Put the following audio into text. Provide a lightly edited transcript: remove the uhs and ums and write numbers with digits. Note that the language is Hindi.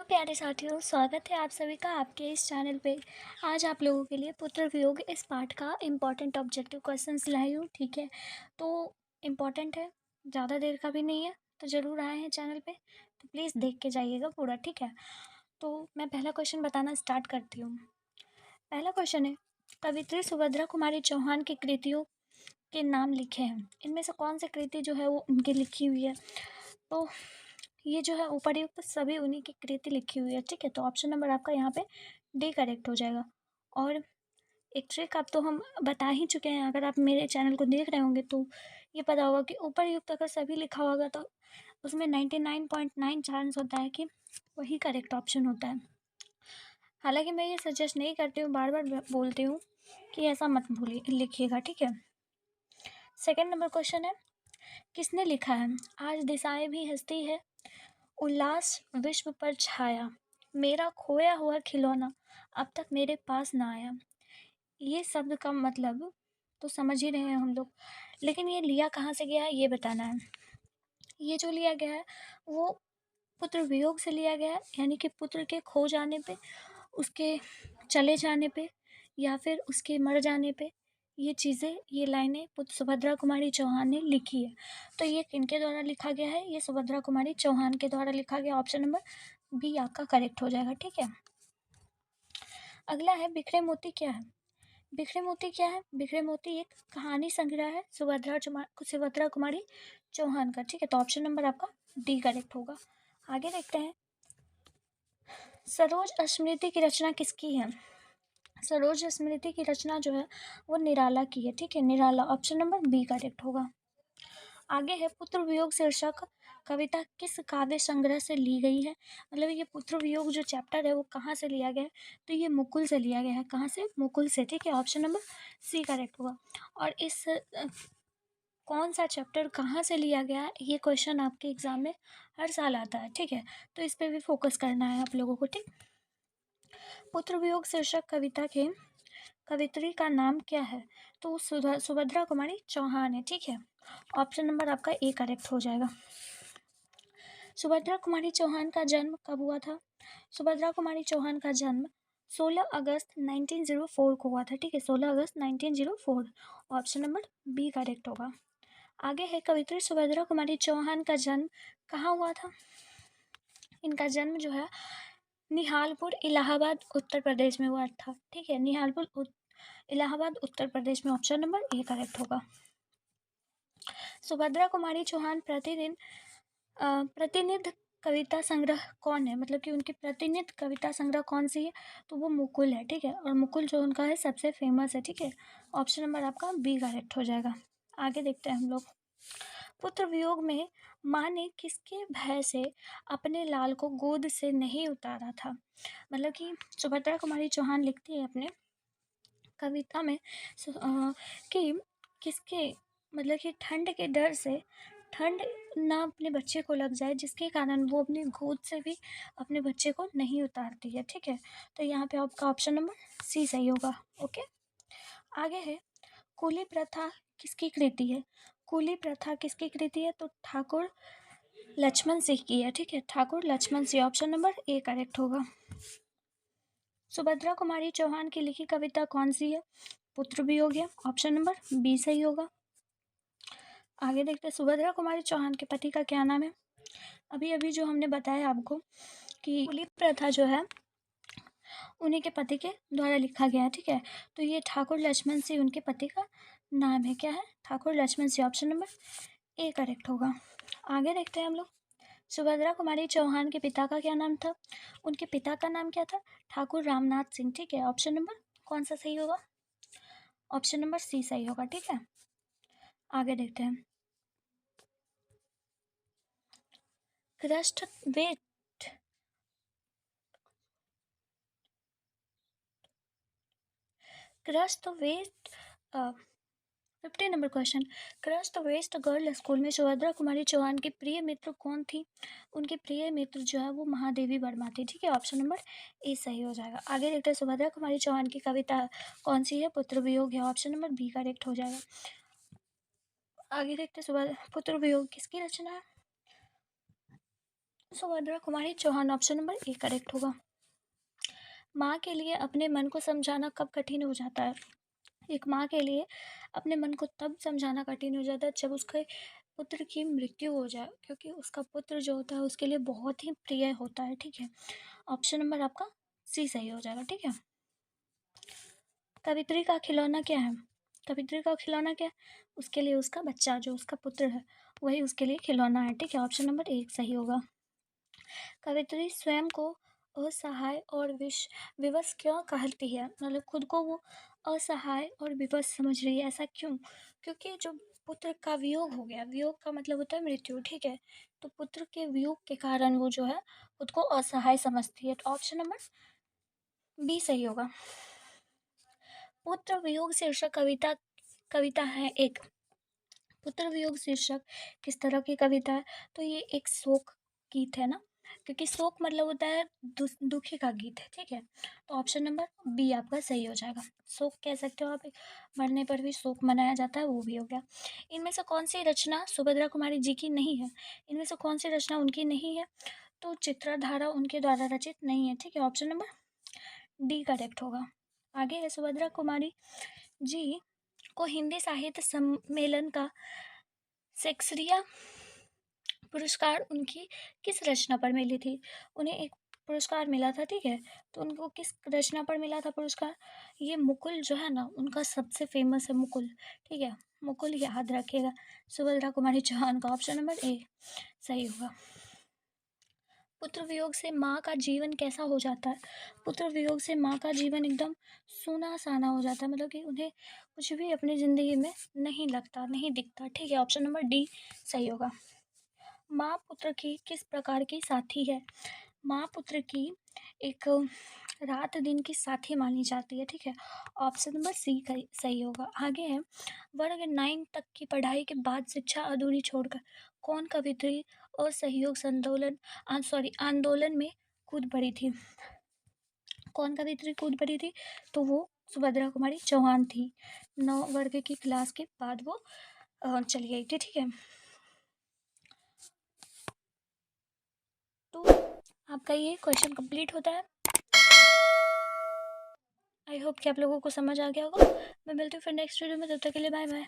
प्यारे साथियों, स्वागत है आप सभी का आपके इस चैनल पे। आज आप लोगों के लिए पुत्र वियोग इस पाठ का इम्पॉर्टेंट ऑब्जेक्टिव क्वेश्चंस लाई हूँ। ठीक है, तो इम्पॉर्टेंट है, ज़्यादा देर का भी नहीं है, तो ज़रूर आए हैं चैनल पे तो प्लीज़ देख के जाइएगा पूरा। ठीक है, तो मैं पहला क्वेश्चन बताना स्टार्ट करती हूँ। पहला क्वेश्चन है, कवित्री सुभद्रा कुमारी चौहान की कृतियों के नाम लिखे हैं। इनमें से कौन सी कृति जो है वो उनकी लिखी हुई है? तो ये जो है उपर्युक्त सभी उन्हीं की कृति लिखी हुई है। ठीक है, तो ऑप्शन नंबर आपका यहाँ पे डी करेक्ट हो जाएगा। और एक ट्रिक आप तो हम बता ही चुके हैं, अगर आप मेरे चैनल को देख रहे होंगे तो ये पता होगा कि उपर्युक्त अगर सभी लिखा होगा तो उसमें 99.9 चांस होता है कि वही करेक्ट ऑप्शन होता है। हालांकि मैं ये सजेस्ट नहीं करती हूँ, बार बार बोलती हूँ कि ऐसा मत भूलिए, लिखिएगा। ठीक है, सेकेंड नंबर क्वेश्चन है, किसने लिखा है, आज दिशाएं भी हंसती है, उल्लास विश्व पर छाया, मेरा खोया हुआ खिलौना अब तक मेरे पास ना आया। ये शब्द का मतलब तो समझ ही रहे हैं हम लोग, लेकिन ये लिया कहाँ से गया है ये बताना है। ये जो लिया गया है वो पुत्र वियोग से लिया गया है, यानी कि पुत्र के खो जाने पे, उसके चले जाने पे, या फिर उसके मर जाने पे ये चीज़ें, ये लाइनें पुत्र सुभद्रा कुमारी चौहान ने लिखी है। तो ये किनके द्वारा लिखा गया है? ये सुभद्रा कुमारी चौहान के द्वारा लिखा गया। ऑप्शन नंबर बी आपका करेक्ट हो जाएगा। ठीक है, अगला है, बिखरे मोती क्या है? बिखरे मोती क्या है? बिखरे मोती एक कहानी संग्रह है सुभद्रा कुमारी चौहान का। ठीक है, तो ऑप्शन नंबर आपका डी करेक्ट होगा। आगे देखते हैं, सरोज स्मृति की रचना किसकी है? सरोज स्मृति की रचना जो है वो निराला की है। ठीक है, निराला, ऑप्शन नंबर बी करेक्ट होगा। आगे है, पुत्र वियोग शीर्षक कविता किस काव्य संग्रह से ली गई है? मतलब ये पुत्र वियोग जो चैप्टर है वो कहाँ से लिया गया है? तो ये मुकुल से लिया गया है। कहाँ से? मुकुल से। ठीक है, ऑप्शन नंबर सी करेक्ट होगा। और इस कौन सा चैप्टर कहाँ से लिया गया है, ये क्वेश्चन आपके एग्जाम में हर साल आता है। ठीक है, तो इस पर भी फोकस करना है आप लोगों को। ठीक, पुत्र वियोग शीर्षक कविता के कवित्री का नाम क्या है? तो सुभद्रा कुमारी चौहान है। ठीक है, ऑप्शन नंबर आपका ए करेक्ट हो जाएगा। सुभद्रा कुमारी चौहान का जन्म कब हुआ था? सुभद्रा कुमारी चौहान का जन्म 16 अगस्त 1904 को हुआ था। ठीक है, 16 अगस्त 1904, ऑप्शन नंबर बी करेक्ट होगा। आगे है, कवित्री सुभद्रा कुमारी चौहान का जन्म कहाँ हुआ था? इनका जन्म जो है निहालपुर, इलाहाबाद, उत्तर प्रदेश में हुआ था। ठीक है, निहालपुर, इलाहाबाद, उत्तर प्रदेश में, ऑप्शन नंबर ए करेक्ट होगा। सुभद्रा कुमारी चौहान प्रतिनिध कविता संग्रह कौन है? मतलब कि उनकी प्रतिनिध कविता संग्रह कौन सी है? तो वो मुकुल है। ठीक है, और मुकुल जो उनका है सबसे फेमस है। ठीक है, ऑप्शन नंबर आपका बी करेक्ट हो जाएगा। आगे देखते हैं हम लोग, पुत्र वियोग में माँ ने किसके भय से अपने लाल को गोद से नहीं उतारा था? मतलब कि सुभद्रा कुमारी चौहान लिखती है अपने कविता में कि किसके, मतलब कि ठंड के डर से, ठंड ना अपने बच्चे को लग जाए, जिसके कारण वो अपनी गोद से भी अपने बच्चे को नहीं उतारती है। ठीक है, तो यहाँ पे आपका ऑप्शन नंबर सी सही होगा। ओके, आगे है, कुली प्रथा किसकी कृति है? कुली प्रथा किसकी कृति है? तो ठाकुर लक्ष्मण सिंह की है। ठीक है, Thakur Lakshman Singh, option number A correct होगा। सुभद्रा कुमारी चौहान की लिखी कविता कौन सी है? पुत्र वियोग है, ऑप्शन नंबर बी सही होगा। आगे देखते हैं, सुभद्रा कुमारी चौहान के पति का क्या नाम है? अभी अभी जो हमने बताया आपको कि कुली प्रथा जो है उन्हीं के पति के द्वारा लिखा गया है। ठीक है, तो ये ठाकुर लक्ष्मण सिंह उनके पति का नाम है। क्या है? Thakur Lakshman Singh, option number A correct होगा। आगे देखते हैं हम लोग, सुभद्रा कुमारी चौहान के पिता का क्या नाम था? उनके पिता का नाम क्या था? ठाकुर रामनाथ सिंह। ठीक है, ऑप्शन नंबर कौन सा सही होगा? ऑप्शन नंबर सी सही होगा। ठीक है, आगे देखते हैं, Crosthwaite Crosthwaite 50 number question, Crosthwaite girl school में सुभद्रा कुमारी चौहान की प्रिय मित्र कौन थी? उनकी प्रिय मित्र जो है वो महादेवी वर्मा थी। ठीक है, ऑप्शन नंबर ए सही हो जाएगा। आगे देखते हैं, सुभद्रा कुमारी चौहान की कविता कौन सी है? पुत्र वियोग है, ऑप्शन नंबर बी करेक्ट हो जाएगा। आगे देखते हैं, पुत्र वियोग किसकी रचना है? Subhadra Kumari Chauhan, option number A correct होगा। माँ के लिए अपने मन को समझाना कब कठिन हो जाता है? एक माँ के लिए अपने मन को तब समझाना कठिन हो जाता है जब उसके पुत्र की मृत्यु हो जाए, क्योंकि उसका पुत्र जो होता है उसके लिए बहुत ही प्रिय होता है। ठीक है, ऑप्शन नंबर आपका सी सही हो जाएगा। ठीक है, कवित्री का खिलौना क्या है? कवित्री का खिलौना क्या है? उसके लिए उसका बच्चा, जो उसका पुत्र है, वही उसके लिए खिलौना है। ठीक है, ऑप्शन नंबर एक सही होगा। कवित्री स्वयं को असहाय और विवश क्यों कहती है? मतलब खुद को वो असहाय और विवश समझ रही है, ऐसा क्यों? क्योंकि जो पुत्र का वियोग हो गया, वियोग का मतलब होता है मृत्यु। ठीक है, तो पुत्र के वियोग के कारण वो जो है खुद को असहाय समझती है। तो ऑप्शन नंबर बी सही होगा। पुत्र वियोग शीर्षक कविता कविता है एक। पुत्र वियोग शीर्षक किस तरह की कविता है? तो ये एक शोक गीत है ना, क्योंकि शोक मतलब होता है दुखी का गीत है। ठीक है, तो ऑप्शन नंबर बी आपका सही हो जाएगा। शोक कह सकते हो आप, मरने पर भी शोक मनाया जाता है, वो भी हो गया। इनमें से कौन सी रचना सुभद्रा कुमारी जी की नहीं है? इनमें से कौन सी रचना उनकी नहीं है? तो चित्रधारा उनके द्वारा रचित नहीं है। ठीक है, ऑप्शन नंबर डी करेक्ट होगा। आगे है, सुभद्रा कुमारी जी को हिंदी साहित्य सम्मेलन का शेक्सपियर पुरस्कार उनकी किस रचना पर मिली थी? उन्हें एक पुरस्कार मिला था। ठीक है, तो उनको किस रचना पर मिला था पुरस्कार? ये मुकुल जो है ना, उनका सबसे फेमस है मुकुल। ठीक है, मुकुल याद रखिएगा। सुभद्रा कुमारी चौहान का ऑप्शन नंबर ए सही होगा। पुत्र वियोग से माँ का जीवन कैसा हो जाता है? पुत्र वियोग से माँ का जीवन एकदम सूना साना हो जाता है, मतलब कि उन्हें कुछ भी अपनी ज़िंदगी में नहीं लगता, नहीं दिखता। ठीक है, ऑप्शन नंबर डी सही होगा। माँ पुत्र की किस प्रकार की साथी है? माँ पुत्र की एक रात दिन की साथी मानी जाती है। ठीक है, ऑप्शन नंबर सी सही होगा। आगे है, वर्ग 9 तक की पढ़ाई के बाद शिक्षा अधूरी छोड़कर कौन कवित्री और सहयोग आंदोलन में कूद पड़ी थी? कौन कवित्री कूद पड़ी थी? तो वो सुभद्रा कुमारी चौहान थी। 9 वर्ग की क्लास के बाद वो चली गई थी। ठीक है, तो आपका ये क्वेश्चन कंप्लीट होता है। आई होप कि आप लोगों को समझ आ गया होगा। मैं मिलती हूँ फिर नेक्स्ट वीडियो में, तब तक के लिए बाय बाय।